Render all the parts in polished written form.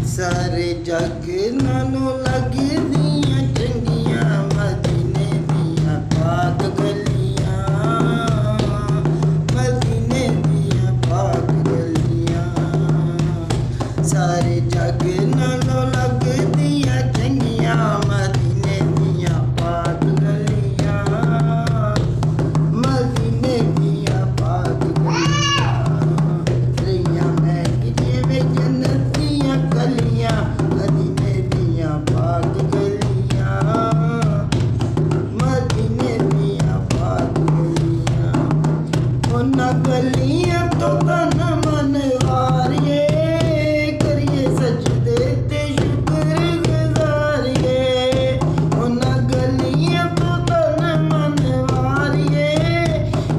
सारे जग नालों लगदियां चंगियां मदीने दियां पाक गलियां, मदीने दियां पाक गलियां। सारे जग नालों लगदियां चंगियां मदीने दियां पाक गलियां, मदीने दियां पाक गलियां। रहियां महक जिवें जन्नत दियां कलियां मदीने दियां पाक गलियां, मदीने दियां पाक गलियां। उन्हां गलियां तो तन मन वारिए करिए सजदे ते शुक्र गुजारिए। उन्हां गलियां तो तन मन वारिए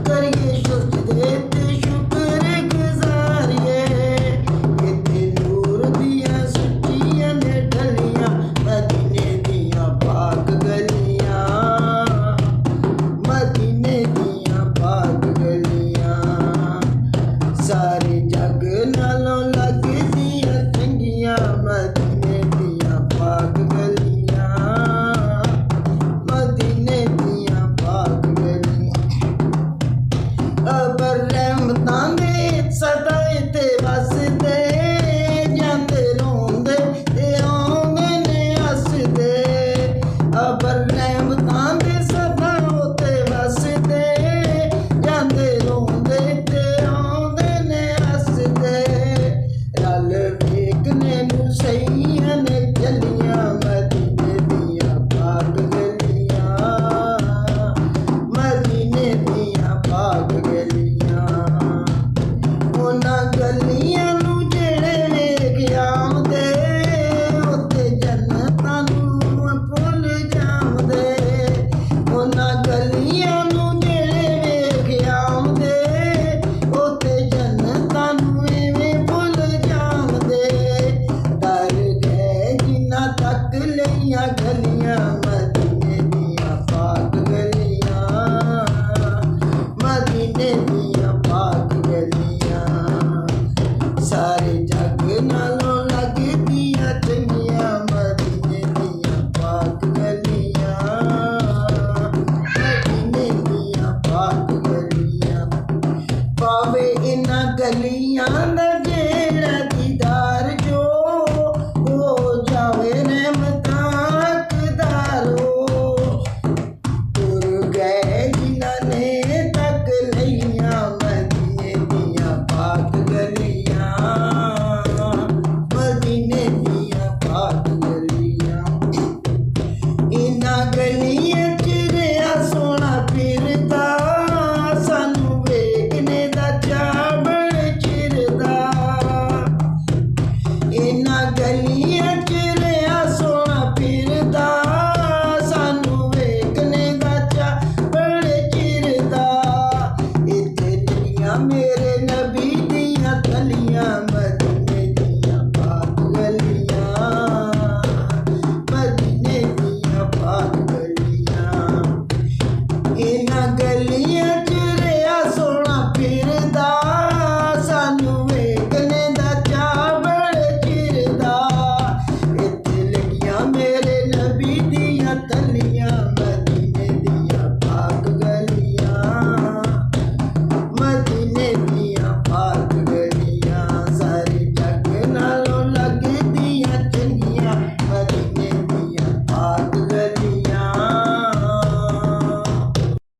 करिए सजदे ते शुक्र गुजारिए। इत्थे नूर दियां सुच्चियां ने ढलियां मदीने दियां पाक गलियां, मदीने दियां पाक गलियां। सारे जग नालों लगदियां चंगियां मदीने दियां पाक गलियां, मदीने दियां पाक गलियां। अबर रहमतां दे सदा इत्थे वसदे जांदे रोंदे ते आउंदे ने हसदे। अबर रहमतां दे सदा उत्थे वसदे जांदे रोंदे ते आउंदे ने हसदे। रल वेखने नूं सहियां ने गलियां मदीने दियां पाक गलियां, मदीने दियां पाक गलियां। उन्हां गलियां नूं जेड़े वेख आउंदे उत्थे जन्नतां नूं भुल जाउंदे। उन्हां गलियां नूं जेड़े वेख आउंदे उत्थे जन्नतां नूं इवें भुल जाउंदे। डर गए जिन्हां तक लईयां गलियां मदीने दियां पाक गलियां, मदीने दियां पाक गलियां। सारे जग नालों लगदियां चंगियां मदीने दियां पाक गलियां, मदीने दियां पाक गलियां। पावे इन्हां गलियां दा जेड़ा दीदार जो हो जावे रहमतां हकदारो। तुर गए जिन्हां ने तक लईयां मदीने दियां पाक गलियां, मदीने दियां पाक गलियां। इन्हां गलियां च रेहा सोहना फिरदा सानू वेखने दा चाऽ बड़ चिरदा। इन्हां गलियां